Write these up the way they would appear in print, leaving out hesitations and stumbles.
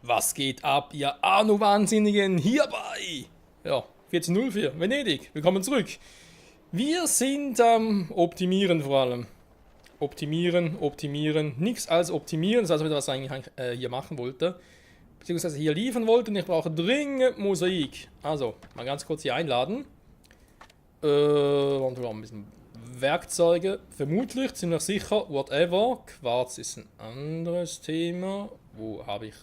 Was geht ab, ihr Arno-Wahnsinnigen hierbei? Ja, 14.04, Venedig, willkommen zurück. Wir sind am Optimieren vor allem. Optimieren, nichts als optimieren, das ist also was ich eigentlich hier machen wollte. Beziehungsweise hier liefern wollte und ich brauche dringend Mosaik. Also, mal ganz kurz hier einladen. Und wir haben ein bisschen Werkzeuge. Vermutlich, ziemlich sicher, whatever. Quarz ist ein anderes Thema. Wo habe ich...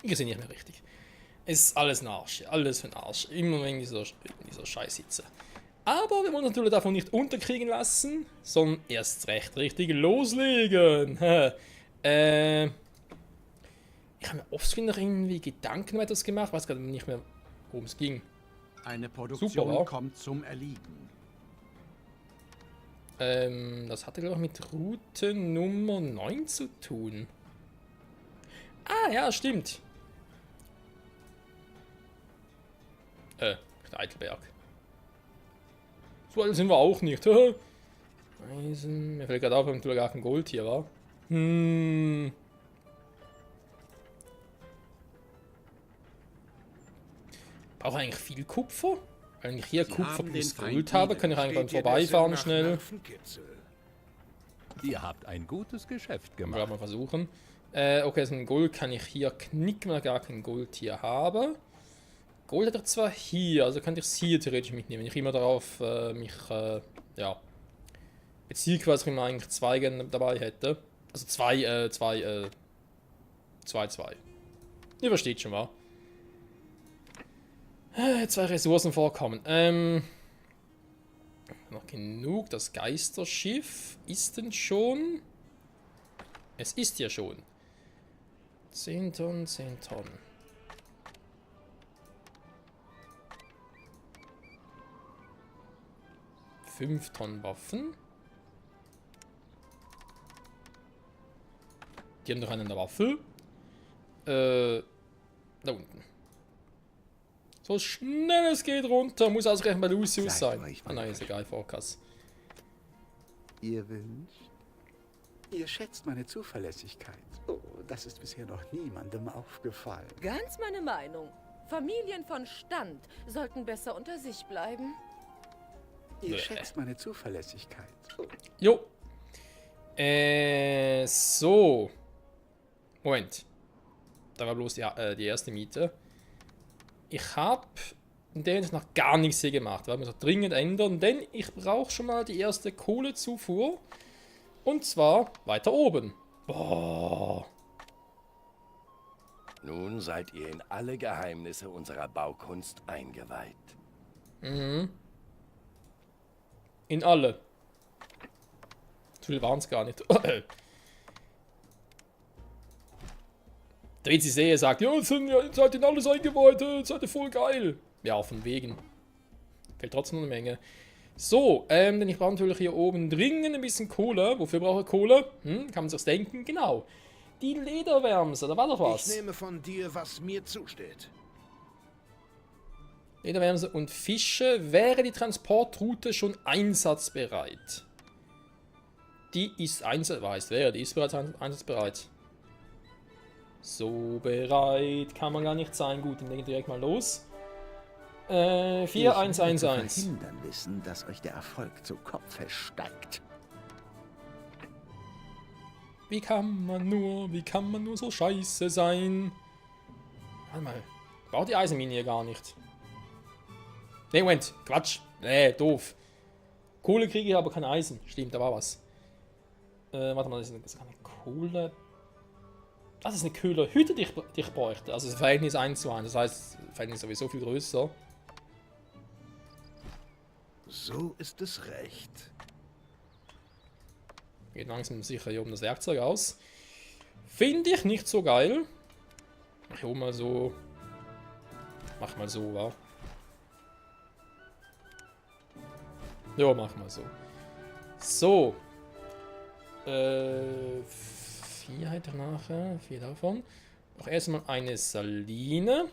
Ich sehe nicht mehr richtig. Es ist alles ein Arsch. Alles für ein Arsch. Immer wegen dieser Scheißhitze. Aber wir wollen uns natürlich davon nicht unterkriegen lassen, sondern erst recht richtig loslegen. Ich habe mir offscreen noch irgendwie Gedanken über etwas gemacht, weiß gerade nicht mehr, worum es ging. Eine Produktion Super, kommt zum Erliegen. Das hatte glaube ich mit Route Nummer 9 zu tun. Ah, ja, stimmt. Eidelberg. So alt sind wir auch nicht. Eisen. Mir fällt gerade auf, wenn du gar kein Gold hier war. Brauche eigentlich viel Kupfer? Wenn ich hier Kupfer plus Gold habe, kann ich einfach vorbeifahren schnell. Ihr habt ein gutes Geschäft Mal gemacht. mal versuchen. Okay, so ein Gold kann ich hier knicken, weil ich gar kein Gold hier habe. Gold hat er zwar hier, also könnte ich es hier theoretisch mitnehmen. Ich immer darauf mich, ja, beziehe quasi, wenn man eigentlich zwei dabei hätte. Also zwei. Ihr versteht schon, wa? Zwei Ressourcen vorkommen. Noch genug. Das Geisterschiff ist denn schon? Es ist ja schon. 10 Tonnen, 10 Tonnen. 5 Tonnen Waffen. Die haben doch einen in der Waffe. Da unten. So schnell es geht runter. Muss ausgerechnet bei Lucius Seid sein. euch Ah nein, ist egal, Forecast. Ihr wünscht? Ihr schätzt meine Zuverlässigkeit. Oh, das ist bisher noch niemandem aufgefallen. Ganz meine Meinung. Familien von Stand sollten besser unter sich bleiben. Ihr schätzt meine Zuverlässigkeit. Oh, Jo. So. Moment. Da war bloß die erste Miete. Ich habe in der Hinsicht noch gar nichts hier gemacht. Wir müssen dringend ändern, denn ich brauche schon mal die erste Kohlezufuhr. Und zwar weiter oben. Boah. Nun seid ihr in alle Geheimnisse unserer Baukunst eingeweiht. Mhm. In alle. So viel waren es gar nicht. Der sie sehe sagt, ja, seid in alles eingeweiht, seid ihr voll geil. Ja, von wegen. Fällt trotzdem noch eine Menge. So, denn ich brauche natürlich hier oben dringend ein bisschen Kohle. Wofür brauche ich Kohle? Kann man sich denken? Genau. Die Lederwärmse, da war doch was. Ich nehme von dir, was mir zusteht. Lederwärmse und Fische. Wäre die Transportroute schon einsatzbereit? Die ist einsatzbereit. Die ist bereits einsatzbereit. So bereit kann man gar nicht sein. Gut, dann legen wir direkt mal los. Ich werde zu 4111. verhindern wissen, dass euch der Erfolg zu Kopfe steigt. Wie kann man nur so scheiße sein? Warte mal. Ich brauche die Eisenmine hier gar nicht. Ne, Moment. Quatsch. Nee, doof. Kohle kriege ich, aber kein Eisen. Stimmt, da war was. Warte mal, das ist keine Kohle. Das ist eine Köhlerhütte, die ich bräuchte. Also das Verhältnis 1:1. Das heißt, das Verhältnis ist sowieso viel größer. So ist es recht. Geht langsam sicher hier oben das Werkzeug aus. Finde ich nicht so geil. Mach hier oben mal so. Mach mal so, wa? Ja, mach mal so. So. 4 hätte ich nachher. 4 davon. Noch erstmal eine Saline.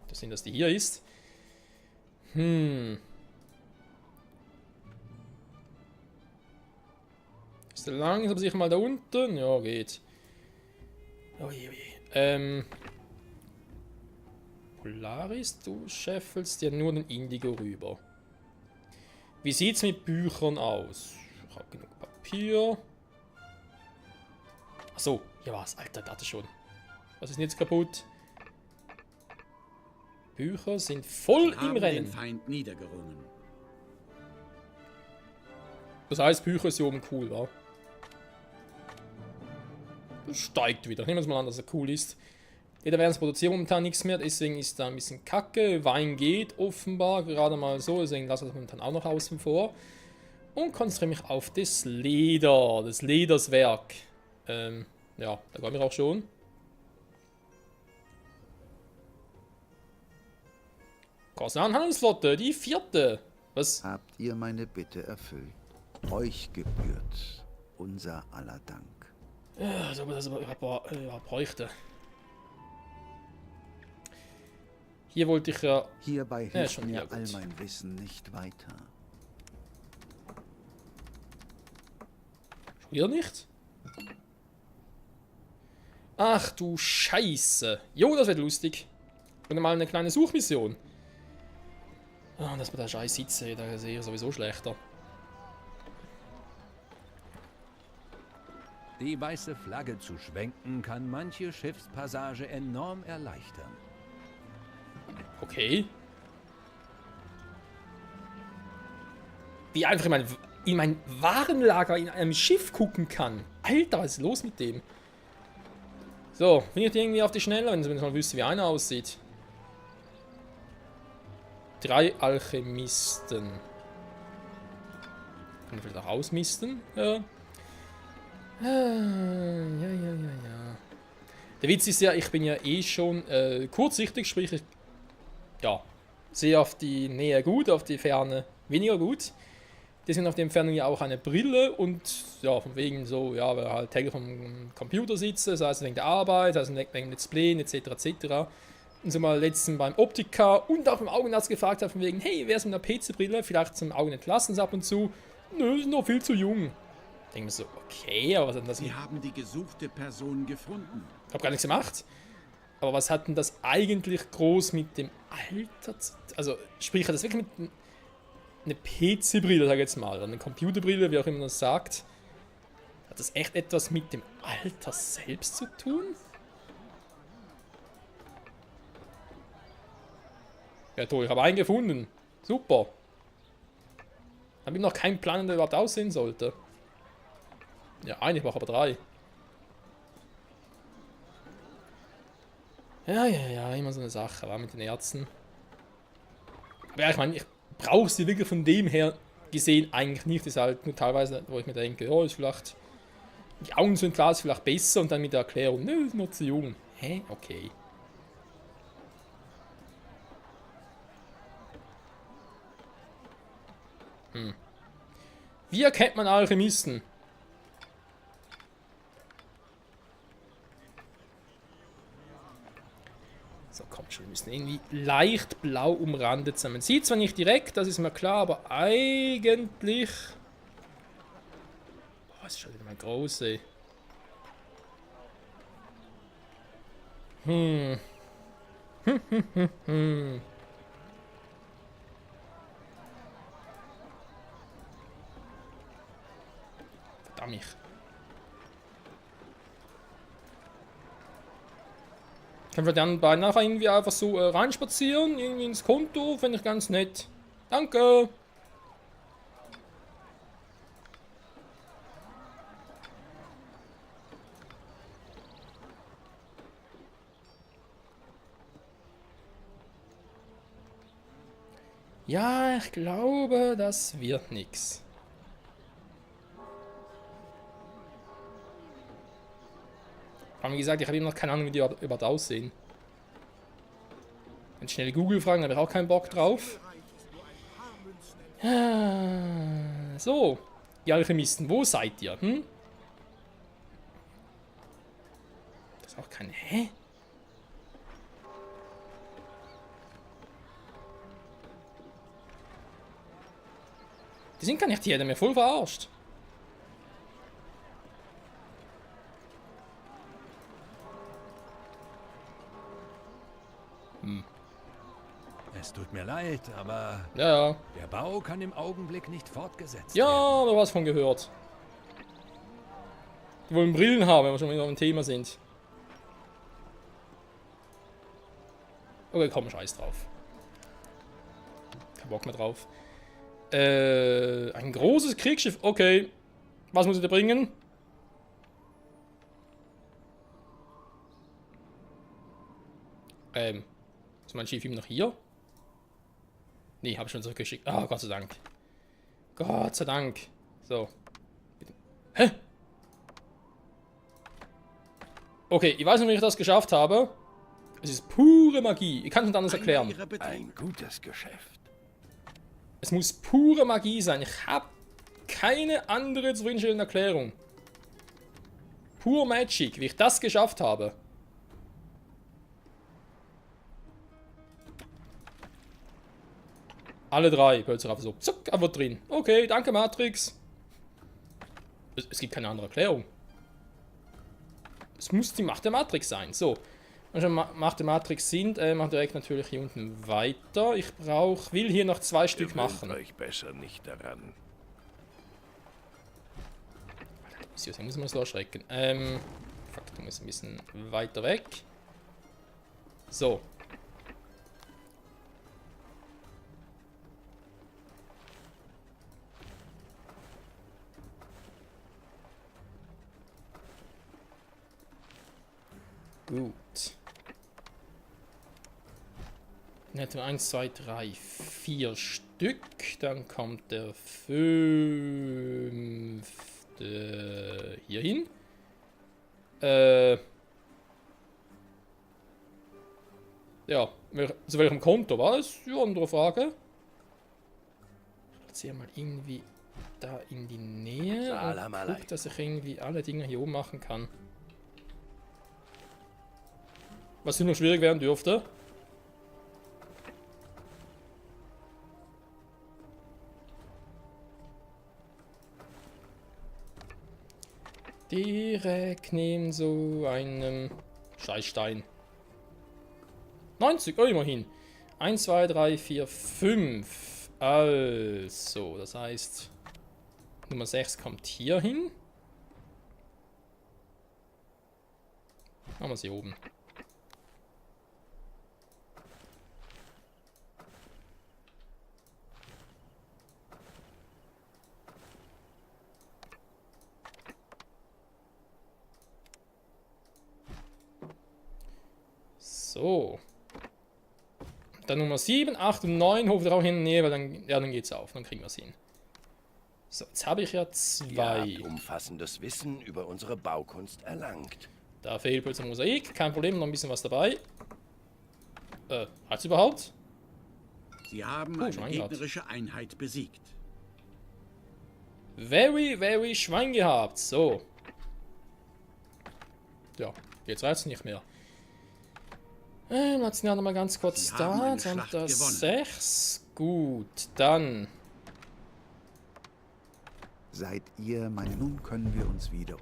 Das sind, dass die hier ist. So langsam sicher mal da unten. Ja, geht. Oje, oje. Polaris, du scheffelst ja nur den Indigo rüber. Wie sieht's mit Büchern aus? Ich habe genug Papier. Achso, hier war's. Alter, da hatte schon. Was ist denn jetzt kaputt? Bücher sind voll im Haben den Rennen. Feind niedergerungen. Das heißt, Bücher ist hier oben cool, wa? Das steigt wieder. Nehmen wir es mal an, dass er cool ist. Jeder Werns produziert momentan nichts mehr, deswegen ist da ein bisschen kacke. Wein geht offenbar gerade mal so, deswegen lasse ich das momentan auch noch außen vor. Und konzentriere mich auf das Leder, das Lederswerk. Ja, da kommen wir auch schon. Korsan-Handelsflotte, die 4. Was? Habt ihr meine Bitte erfüllt? Euch gebührt unser aller Dank. Ja, so das bräuchte. Hier wollte ich ja... Hierbei Ja, hilft schon, mir ja, gut. all mein Wissen nicht weiter. Schon wieder nicht? Ach du Scheiße. Jo, das wird lustig. Und mal eine kleine Suchmission. Ah, dass wir da scheiß sitze, da sehe ich sowieso schlechter. Die weiße Flagge zu schwenken kann manche Schiffspassage enorm erleichtern. Okay. Wie einfach in mein Warenlager in einem Schiff gucken kann. Alter, was ist los mit dem? So, finde ich die irgendwie auf die Schnelle, wenn ich mal wüsste, wie einer aussieht. 3 Alchemisten. Kann ich vielleicht auch ausmisten? Ja. Ja. Der Witz ist ja, ich bin ja eh schon kurzsichtig, sprich ich sehe auf die Nähe gut, auf die Ferne weniger gut. Deswegen auf der Entfernung ja auch eine Brille und ja, von wegen so, ja, weil er halt täglich am Computer sitze, sei es wegen der Arbeit, sei es wegen Let's Playen etc. etc. Und so mal letztens beim Optiker und auch beim Augenarzt gefragt hat, von wegen, hey, wer ist mit einer PC-Brille? Vielleicht zum Augen entlassen sie ab und zu. Nö, ist noch viel zu jung. Ich denke mir so, okay, aber was hat denn das? Sie haben die gesuchte Person gefunden. Ich habe gar nichts gemacht. Aber was hat denn das eigentlich groß mit dem Alter zu... Also, sprich, hat das wirklich mit einer PC-Brille, sag ich jetzt mal, oder eine Computerbrille, wie auch immer man das sagt, hat das echt etwas mit dem Alter selbst zu tun? Ja toll, ich habe einen gefunden. Super. Habe ich noch keinen Plan, wie der überhaupt aussehen sollte. Ja, eigentlich mache aber 3. Ja, immer so eine Sache, war mit den Ärzten. Aber ja, ich meine, ich brauche sie wirklich von dem her gesehen eigentlich nicht. Das ist halt nur teilweise, wo ich mir denke, oh, ist vielleicht, die Augen sind klar, ist vielleicht besser und dann mit der Erklärung, nö, ist noch zu jung. Hä? Okay. Wie erkennt man Alchemisten? So, kommt schon, wir müssen irgendwie leicht blau umrandet sein. Man sieht zwar nicht direkt, das ist mir klar, aber eigentlich... Boah, das ist schon wieder mal groß, ey. Verdammt. Können wir dann bei nachher irgendwie einfach so reinspazieren, irgendwie ins Konto, finde ich ganz nett. Danke! Ja, ich glaube, das wird nix. Aber wie gesagt, ich habe immer noch keine Ahnung, wie die überhaupt aussehen. Wenn schnell Google fragen, habe ich auch keinen Bock drauf. So, die Alchemisten, wo seid ihr? Hm? Das ist auch kein... Hä? Die sind gar nicht hier, der mir voll verarscht. Es tut mir leid, aber Ja, ja. der Bau kann im Augenblick nicht fortgesetzt Ja, werden. da was von gehört. Die wollen Brillen haben, wenn wir schon wieder am Thema sind. Okay, komm, scheiß drauf. Kein Bock mehr drauf. Ein großes Kriegsschiff. Okay. Was muss ich da bringen? Ist mein Schiff immer noch hier? Nee, habe ich schon zurückgeschickt. Ah, Gott sei Dank. Gott sei Dank. So. Hä? Okay, ich weiß nicht, wie ich das geschafft habe. Es ist pure Magie. Ich kann es nicht anders erklären. Ihrer Betriebe Ein gutes Geschäft. Es muss pure Magie sein. Ich habe keine andere zufriedenstellende Erklärung. Pure Magic, wie ich das geschafft habe. Alle drei plötzlich einfach so. Zuck, einfach drin. Okay, danke Matrix. Es gibt keine andere Erklärung. Es muss die Macht der Matrix sein. So. Wenn schon Macht der Matrix sind, machen wir direkt natürlich hier unten weiter. Ich will hier noch 2 Stück machen. euch besser nicht daran. Da muss man so erschrecken. Fuck, du musst ein bisschen weiter weg. So. Gut. Netto 1, 2, 3, 4 Stück. Dann kommt der 5. Hier hin. Ja, zu welchem Konto war das? Ja, andere Frage. Ich platziere mal irgendwie da in die Nähe Salam und guck, dass ich irgendwie alle Dinge hier oben machen kann. Was hier noch schwierig werden dürfte. Direkt neben so einem Scheißstein. 90, oh immerhin. 1, 2, 3, 4, 5. Also, das heißt, Nummer 6 kommt hier hin. Machen wir sie oben. So. Dann Nummer 7, 8 und 9 hoffe ich auch in der Nähe, weil dann geht's auf. Dann kriegen wir es hin. So, jetzt habe ich ja Ihr 2. habt umfassendes Wissen über unsere Baukunst erlangt. Da fehlt plötzlich ein Mosaik. Kein Problem, noch ein bisschen was dabei. Hat's überhaupt? Sie haben Oh, eine Schwein gehabt. gegnerische Einheit besiegt. Very, very Schwein gehabt. So. Ja, jetzt reicht's nicht mehr. Lassen wir noch mal ganz kurz Sie haben da. eine Dann Schlacht das gewonnen. 6. Gut, dann. Seid ihr meine... Nun können wir uns wieder...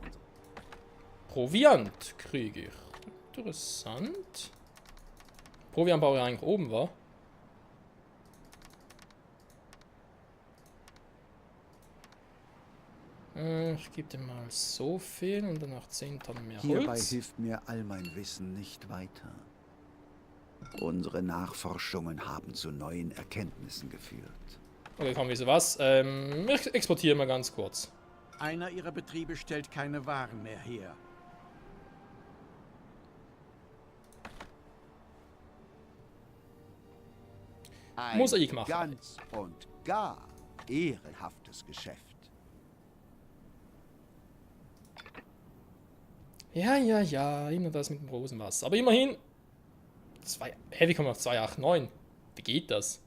Proviant kriege ich. Interessant. Proviant baue ich eigentlich oben, war. Ich gebe dir mal so viel und danach 10 Tonnen mehr Hierbei Holz. hilft mir all mein Wissen nicht weiter. Unsere Nachforschungen haben zu neuen Erkenntnissen geführt. Okay, komm, wisst ihr was? Ich exportiere mal ganz kurz. Einer ihrer Betriebe stellt keine Waren mehr her. Ein Mosaik machen. ganz und gar ehrenhaftes Geschäft. Ja, ja, ja, immer das mit dem Rosenwasser. Aber immerhin. Wie kommen wir auf 289? Wie geht das?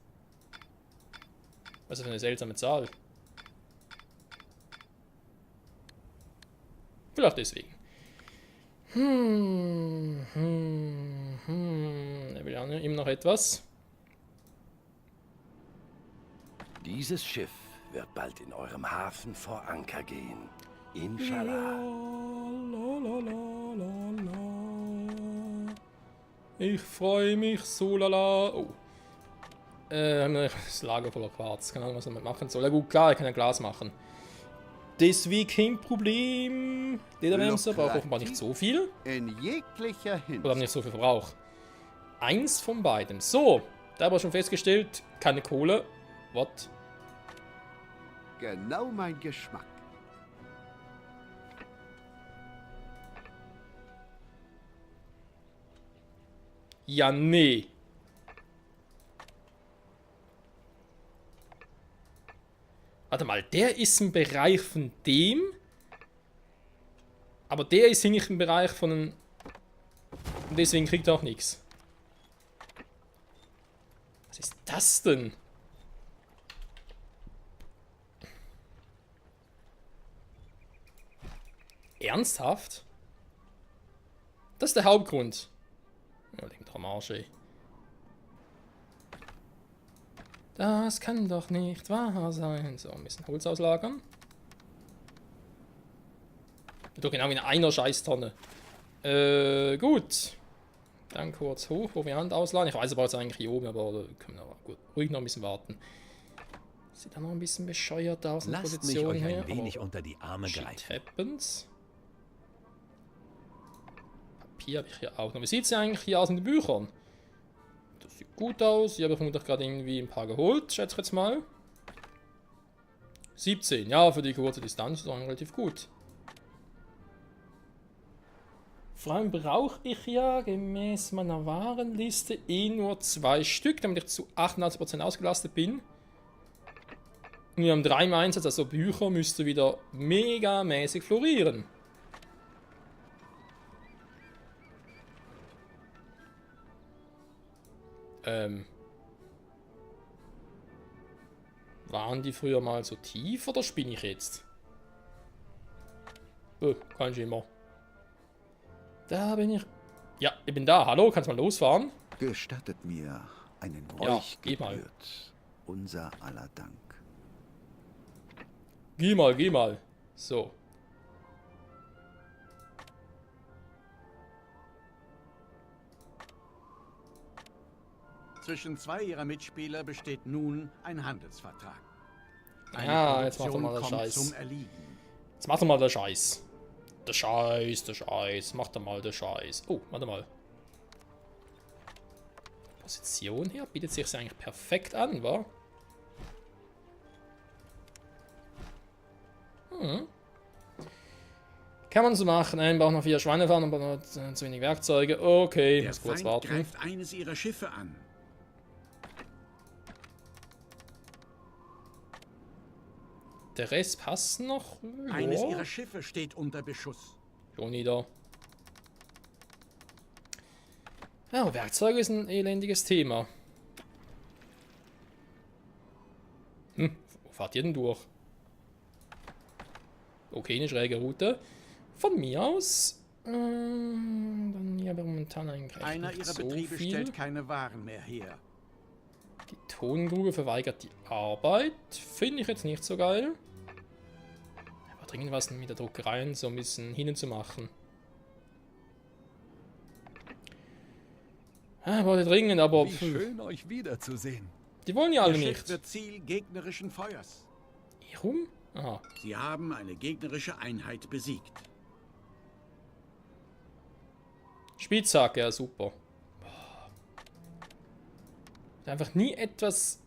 Was ist das für eine seltsame Zahl? Vielleicht deswegen. Er will ja immer noch etwas. Dieses Schiff wird bald in eurem Hafen vor Anker gehen. Inshallah. Ich freue mich so lala. Oh. Haben wir das Lager voller Quarz. Keine Ahnung, was wir damit machen soll. Ja gut, klar, ich kann ja Glas machen. Deswegen kein Problem. Lederwärmser braucht offenbar nicht so viel. In jeglicher Oder Hinsicht. haben nicht so viel Verbrauch. Eins von beidem. So, da haben wir schon festgestellt, keine Kohle. What? Genau mein Geschmack. Ja, nee. Warte mal, der ist im Bereich von dem. Aber der ist nicht im Bereich von einem. Und deswegen kriegt er auch nichts. Was ist das denn? Ernsthaft? Das ist der Hauptgrund. Ja, leg mich am Arsch, ey. Das kann doch nicht wahr sein. So, ein bisschen Holz auslagern. Doch genau in einer Scheißtonne. Gut. Dann kurz hoch, wo wir Hand ausladen. Ich weiß aber jetzt eigentlich hier oben, aber da können wir gut, ruhig noch ein bisschen warten. Sieht da noch ein bisschen bescheuert aus in der Lasst mich Position euch her. ein wenig aber unter die Arme shit greifen. happens. Papier habe ich hier auch noch. Wie sieht es eigentlich hier aus in den Büchern? Das sieht gut aus. Hier habe ich vermutlich gerade irgendwie ein paar geholt, schätze ich jetzt mal. 17, ja, für die kurze Distanz ist auch relativ gut. Vor allem brauche ich ja gemäß meiner Warenliste nur 2 Stück, damit ich zu 98% ausgelastet bin. Und wir haben 3 im Einsatz, also Bücher müsste wieder megamäßig florieren. Waren die früher mal so tief oder spinne ich jetzt? Kein Schimmer. Da bin ich. Ja, ich bin da. Hallo, kannst mal losfahren? Gestattet mir einen Ja, Räuch geh mal. gebührt. Unser aller Dank. Geh mal, geh mal. So. Zwischen 2 ihrer Mitspieler besteht nun ein Handelsvertrag. Ja, jetzt macht er Produktion mal den kommt Scheiß. zum Erliegen. Jetzt macht er mal den Scheiß. Der Scheiß, der Scheiß. Macht er mal den Scheiß. Oh, warte mal. Position hier bietet sich eigentlich perfekt an, wa? Kann man so machen. Nein, braucht noch 4 Schweinefahren, aber noch zu wenig Werkzeuge. Okay, Der muss kurz Feind warten. greift eines ihrer Schiffe an. Der Rest passt noch. Eines Ja. ihrer Schiffe steht unter Beschuss. Schon wieder. Ja, Werkzeuge ist ein elendiges Thema. Wo fahrt ihr denn durch? Okay, eine schräge Route. Von mir aus. Dann hier aber momentan eigentlich Einer nicht ihrer so Betriebe viel. stellt keine Waren mehr her. Die Tongrube verweigert die Arbeit. Finde ich jetzt nicht so geil. Aber dringend was mit der Druckerei so ein bisschen hinzumachen. Wollte dringend, aber Wie schön, euch wiederzusehen. die wollen ja Ihr alle Schiff nicht. wird Ziel gegnerischen Feuers. Warum? Aha. Sie haben eine gegnerische Einheit besiegt. Spitzhacke, ja super. Einfach nie etwas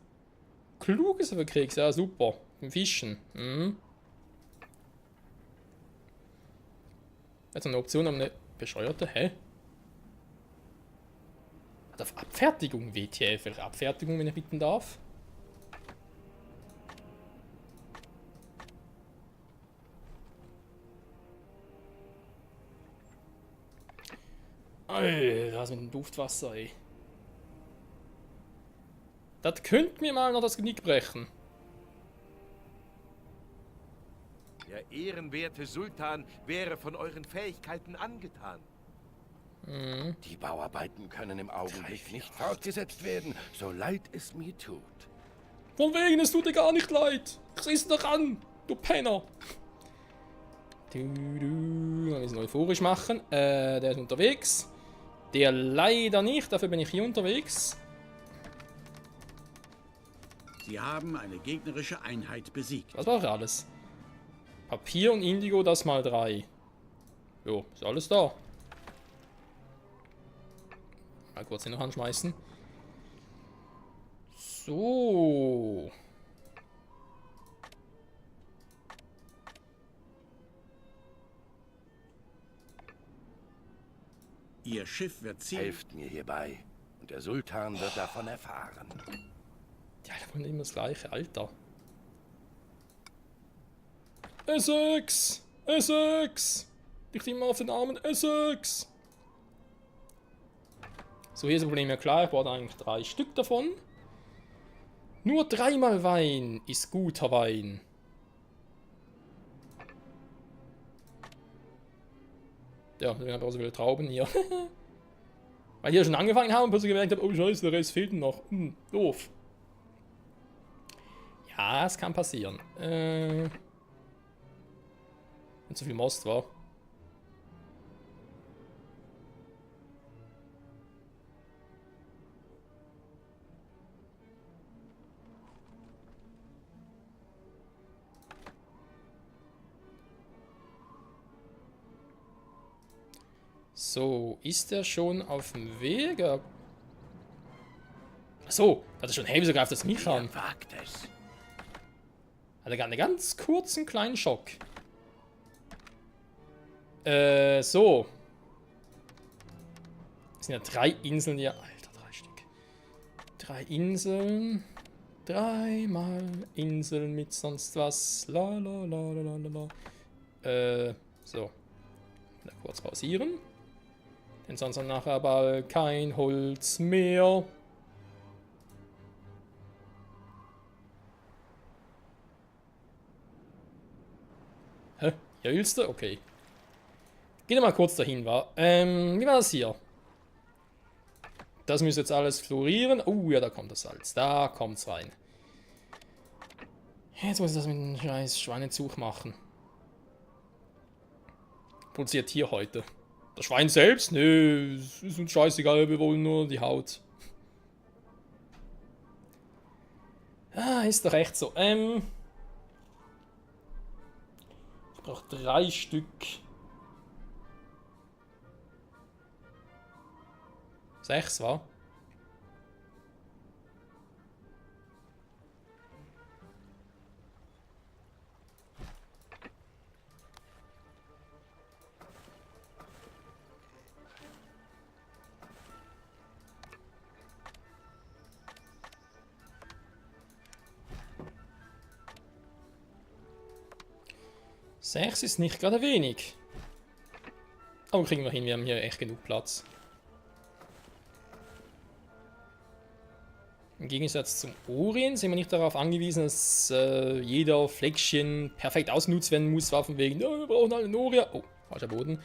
Kluges aber kriegst, ja super. Im Fischen. Jetzt eine Option um eine bescheuerte, hä? Hat auf Abfertigung WTF, welche Abfertigung, wenn ich bitten darf? Alter, was mit dem Duftwasser, ey. Das könnte mir mal noch das Genick brechen. Der ehrenwerte Sultan wäre von euren Fähigkeiten angetan. Die Bauarbeiten können im Augenblick nicht fortgesetzt werden, so leid es mir tut. Von wegen, es tut dir gar nicht leid. Ich seh's doch an, du Penner. Mal ein bisschen euphorisch machen. Der ist unterwegs. Der leider nicht, dafür bin ich hier unterwegs. Sie haben eine gegnerische Einheit besiegt. Das war alles. Papier und Indigo, das mal 3. Jo, ist alles da. Mal kurz hin noch anschmeißen. So. Ihr Schiff wird ziehen. Helft mir hierbei. Und der Sultan wird davon erfahren. Ja, da wollen immer das gleiche, Alter. Essex! Essex! Nicht immer auf den Armen, Essex! So, hier ist das Problem ja klar, ich brauche eigentlich 3 Stück davon. Nur 3-mal Wein ist guter Wein. Ja, wir haben auch so viele Trauben hier. Weil die ja schon angefangen haben und plötzlich gemerkt haben, oh scheiße, der Rest fehlt noch. Doof. Ja, es kann passieren. Wenn zu viel Most war. So, ist er schon auf dem Weg? Achso, das ist schon, hey, wieso greift das mich an? Wer wagt es? Hat er gerade einen ganz kurzen kleinen Schock. So. Es sind ja 3 Inseln hier. Alter, 3 Stück. 3 Inseln. 3-mal Inseln mit sonst was. La la la la la la. So. Mal kurz pausieren. Denn sonst haben nachher bald kein Holz mehr. Hä? Ja, willst du? Okay. Geh mal kurz dahin, war. Wie war das hier? Das müsste jetzt alles florieren. Ja, da kommt das Salz. Da kommt's rein. Jetzt muss ich das mit dem scheiß Schweinezug machen. Produziert hier heute. Das Schwein selbst? Nö, ist uns scheißegal, wir wollen nur die Haut. Ist doch echt so. Ich brauche 3 Stück. 6, wa? Sechs ist nicht gerade wenig. Aber kriegen wir hin, wir haben hier echt genug Platz. Im Gegensatz zum Orient sind wir nicht darauf angewiesen, dass jeder Fleckchen perfekt ausgenutzt werden muss, war von wegen, wir brauchen eine Noria. Oh, falscher Boden.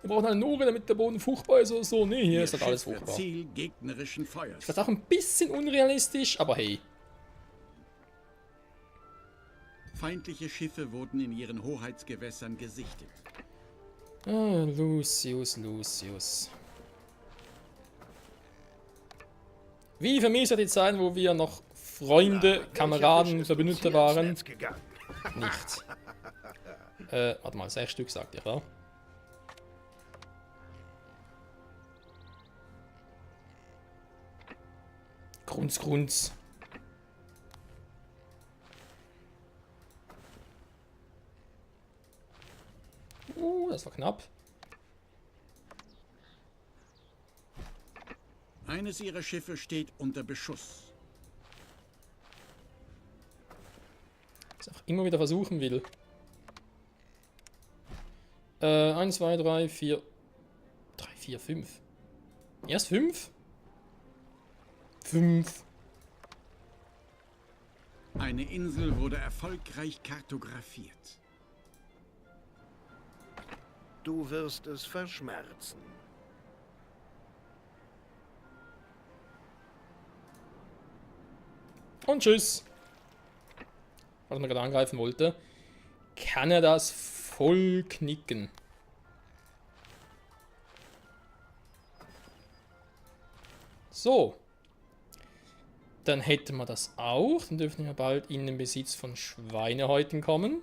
Wir brauchen eine Noria, damit der Boden fruchtbar ist oder so. Nee, hier ist halt alles fruchtbar. Ziel gegnerischen Feuers. Das ist auch ein bisschen unrealistisch, aber hey. Feindliche Schiffe wurden in ihren Hoheitsgewässern gesichtet. Lucius, Lucius. Wie vermisst die Zeit, wo wir noch Freunde, Kameraden, Verbündete waren? Nicht. Warte mal, 6 Stück sagt ihr, ja? Grunz, Grunz. Das war knapp. Eines ihrer Schiffe steht unter Beschuss. Was ich auch immer wieder versuchen will. 1, 2, 3, 4. 3, 4, 5. Erst 5? 5. Eine Insel wurde erfolgreich kartografiert. Du wirst es verschmerzen. Und tschüss. Was man gerade angreifen wollte. Kann er das voll knicken? So. Dann hätten wir das auch. Dann dürfen wir bald in den Besitz von Schweinehäuten kommen.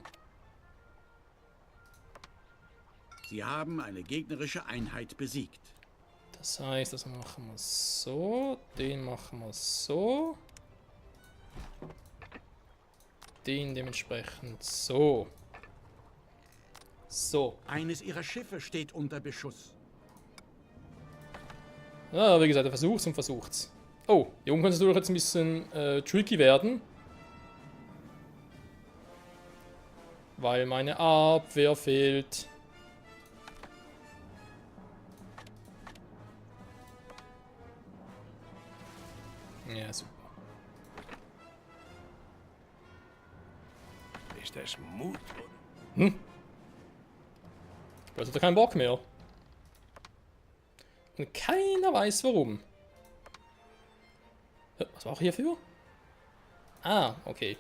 Sie haben eine gegnerische Einheit besiegt. Das heißt, das machen wir so. Den machen wir so. Den dementsprechend so. So. Eines ihrer Schiffe steht unter Beschuss. Ja, wie gesagt, er versucht's und versucht's. Oh, hier oben könnte es natürlich jetzt ein bisschen tricky werden. Weil meine Abwehr fehlt. Ja, super. Ist das Mut? Jetzt hat er keinen Bock mehr. Und keiner weiß warum. Was war auch hierfür? Ah, okay.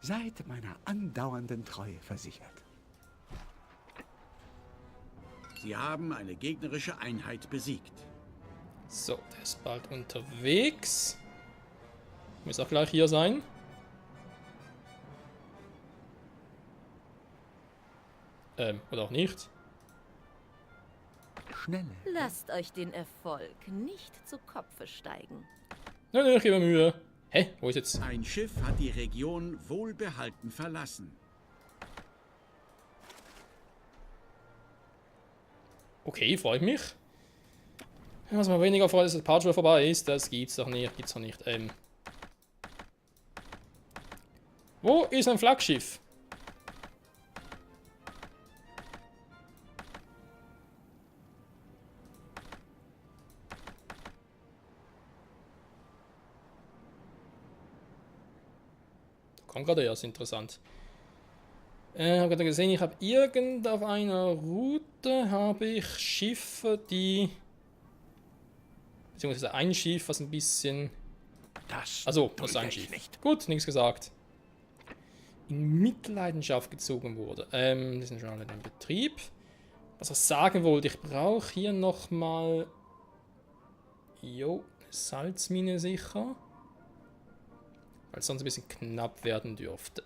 Seid meiner andauernden Treue versichert. Sie haben eine gegnerische Einheit besiegt. So, der ist bald unterwegs. Muss auch gleich hier sein. Oder auch nicht. Schnelle. Lasst euch den Erfolg nicht zu Kopfe steigen. Nein, ich gebe mir Mühe. Hä? Wo ist jetzt? Ein Schiff hat die Region wohlbehalten verlassen. Okay, freut mich. Was mir weniger freut, ist, dass der Part schon vorbei ist. Das gibt's doch nicht. Gibt's doch nicht. Wo ist ein Flaggschiff? Kommt gerade erst, interessant. Habe gerade gesehen, ich habe auf einer Route habe ich Schiffe, die beziehungsweise ein Schiff, was ein bisschen, Das also das ist dulde ein ich Schiff. nicht. Gut, nichts gesagt. In Mitleidenschaft gezogen wurde. Die sind schon alle in Betrieb. Was ich sagen wollte, ich brauche hier nochmal eine Salzmine sicher. Weil es sonst ein bisschen knapp werden dürfte.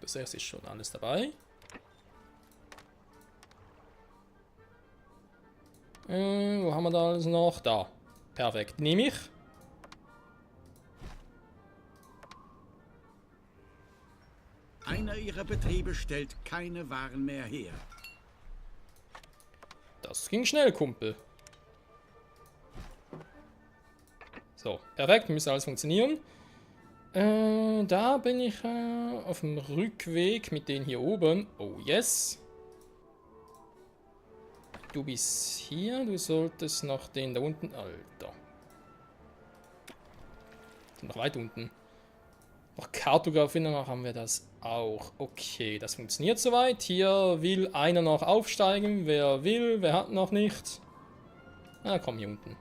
Das erste ist schon alles dabei. Wo haben wir da alles noch? Da. Perfekt. Nehme ich. Einer ihrer Betriebe stellt keine Waren mehr her. Das ging schnell, Kumpel. So, perfekt, müsste alles funktionieren. Da bin ich auf dem Rückweg mit denen hier oben. Oh, yes. Du bist hier, du solltest noch den da unten... Alter. Noch weit unten. Noch Kartografie, danach haben wir das auch. Okay, das funktioniert soweit. Hier will einer noch aufsteigen. Wer will, wer hat noch nicht. Ah, komm, hier unten.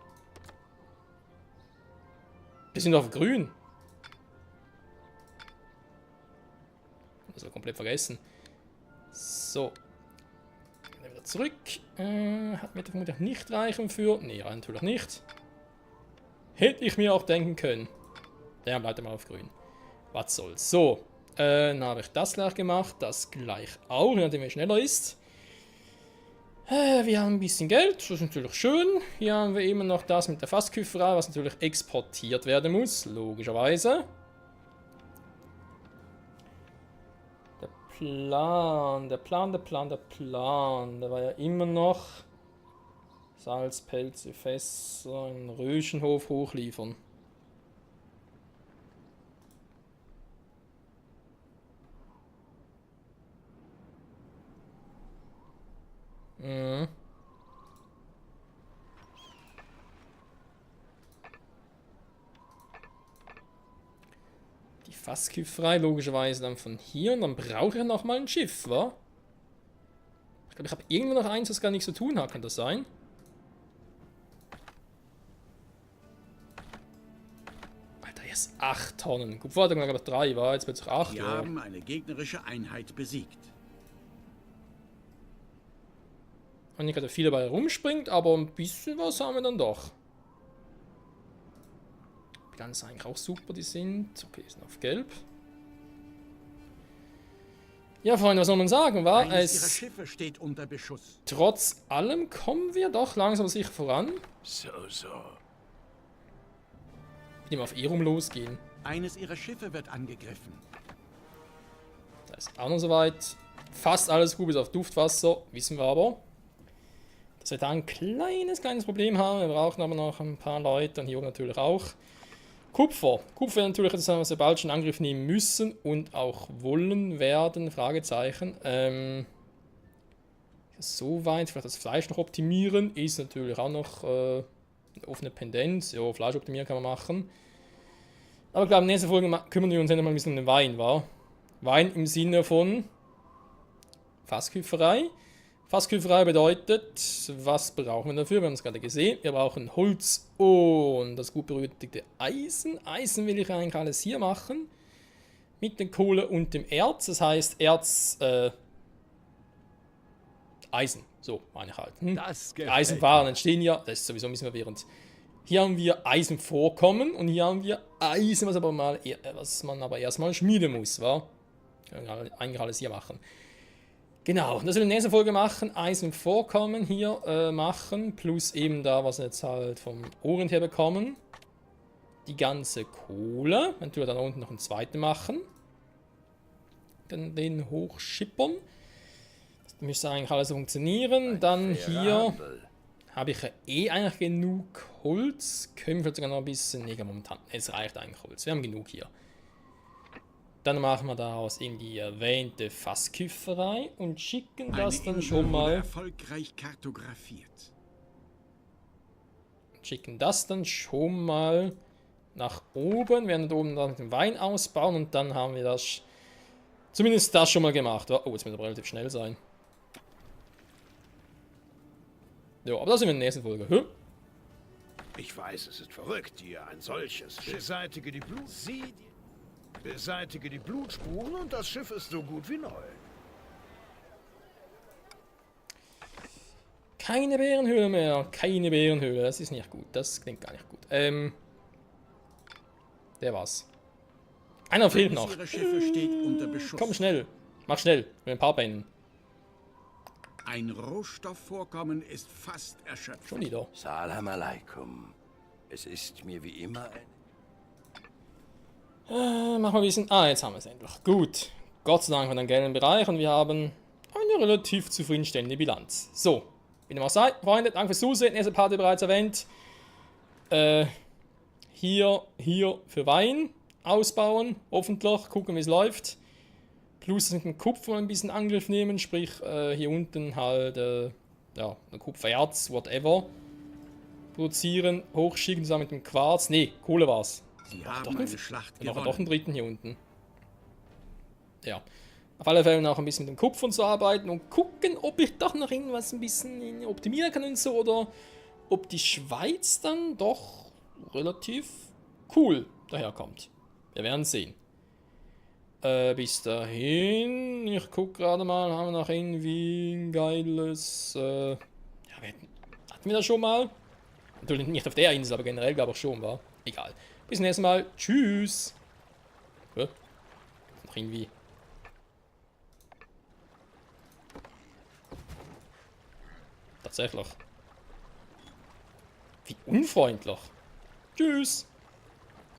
Wir sind auf grün. Das war komplett vergessen. So. Gehen wir wieder zurück. Hat mir vermutlich nicht reichen für... Nee, natürlich nicht. Hätte ich mir auch denken können. Der bleibt mal auf grün. Was soll's. So. Dann habe ich das gleich gemacht. Das gleich auch, je nachdem wie schneller ist. Wir haben ein bisschen Geld, das ist natürlich schön. Hier haben wir immer noch das mit der Fassküferei, was natürlich exportiert werden muss, logischerweise. Der Plan. Der war ja immer noch Salzpelze, Fässer in Röschenhof hochliefern. Mhm. Die Fassküferei logischerweise dann von hier und dann brauche ich noch mal ein Schiff, wa? Ich glaube, ich habe irgendwo noch eins, das gar nichts zu tun hat, kann das sein? Alter, jetzt 8 Tonnen. Gut, vorher gerade 3 war, jetzt wird es 8. Sie haben eine gegnerische Einheit besiegt. Und nicht gerade viel dabei rumspringt, aber ein bisschen was haben wir dann doch. Bilanz ist eigentlich auch super, die sind. Okay, die sind auf gelb. Ja, Freunde, was soll man sagen, war Eines ihrer es... Schiffe steht unter Beschuss. Trotz allem kommen wir doch langsam sicher voran. So. Mit dem auf Erum losgehen. Eines ihrer Schiffe wird angegriffen. Da ist auch noch soweit. Fast alles gut bis auf Duftwasser, wissen wir aber. Dass wir da ein kleines Problem haben. Wir brauchen aber noch ein paar Leute und hier oben natürlich auch. Kupfer. Kupfer natürlich etwas, was wir bald schon in Angriff nehmen müssen und auch wollen werden. Fragezeichen. Soweit, vielleicht das Fleisch noch optimieren, ist natürlich auch noch eine offene Pendenz. Ja, Fleisch optimieren kann man machen. Aber ich glaube, in der nächsten Folge kümmern wir uns dann mal ein bisschen um den Wein, wa? Wein im Sinne von Fassküferei. Fassküferei bedeutet, was brauchen wir dafür? Wir haben es gerade gesehen. Wir brauchen Holz und das gut berühmte Eisen. Eisen will ich eigentlich alles hier machen. Mit der Kohle und dem Erz. Das heißt Erz, Eisen. So, meine ich halt. Eisenwaren entstehen ja. Das ist sowieso ein bisschen verwirrend. Hier haben wir Eisenvorkommen und hier haben wir Eisen, was man aber erstmal schmieden muss, wa? Können wir eigentlich alles hier machen. Genau, das will ich in der nächsten Folge machen. Eisenvorkommen hier machen, plus eben da, was wir jetzt halt vom Orient her bekommen. Die ganze Kohle. Natürlich dann unten noch einen zweiten machen. Dann den hochschippern. Das müsste eigentlich alles funktionieren. Dann hier habe ich ja eigentlich genug Holz. Können wir vielleicht sogar noch ein bisschen... Nee, momentan. Es reicht eigentlich Holz. Wir haben genug hier. Dann machen wir daraus in die erwähnte Fassküferei und schicken das dann schon mal. Erfolgreich kartografiert. Schicken das dann schon mal nach oben. Werden da oben dann den Wein ausbauen und dann haben wir das. Zumindest das schon mal gemacht. Oh, jetzt müssen wir relativ schnell sein. Ja, aber das sind wir in der nächsten Folge. Hm? Ich weiß, es ist verrückt, hier ein solches Schiff. Beseitige die Blutspuren und das Schiff ist so gut wie neu. Keine Bärenhöhle mehr. Keine Bärenhöhle. Das ist nicht gut. Das klingt gar nicht gut. Der war's. Einer fehlt noch. Ihre Schiffe steht unter Beschuss. Komm schnell. Mach schnell. Mit ein paar Beinen. Ein Rohstoffvorkommen ist fast erschöpft. Schon wieder. Salam alaikum. Es ist mir wie immer ein... Machen wir ein bisschen... Ah, jetzt haben wir es endlich. Gut. Gott sei Dank haben wir einen gelben Bereich und wir haben eine relativ zufriedenstellende Bilanz. So. Wie dem auch sei, Freunde, danke fürs Zusehen. Erste Party bereits erwähnt. Hier für Wein ausbauen. Hoffentlich. Gucken, wie es läuft. Plus mit dem Kupfer ein bisschen Angriff nehmen. Sprich, hier unten halt, ja, ein Kupfererz, whatever. Produzieren, hochschicken zusammen mit dem Quarz. Nee, Kohle war's. Sie haben eine Schlacht Noch gewonnen. doch einen dritten hier unten. Ja. Auf alle Fälle auch ein bisschen mit dem Kupfer zu arbeiten und gucken, ob ich doch noch irgendwas ein bisschen optimieren kann und so. Oder ob die Schweiz dann doch relativ cool daherkommt. Wir werden sehen. Bis dahin, ich gucke gerade mal, haben wir noch irgendwie ein geiles... ja, hatten wir das schon mal? Natürlich nicht auf der Insel, aber generell glaube ich schon, war. Egal. Bis zum nächsten Mal. Tschüss. Noch irgendwie. Tatsächlich. Wie unfreundlich. Tschüss.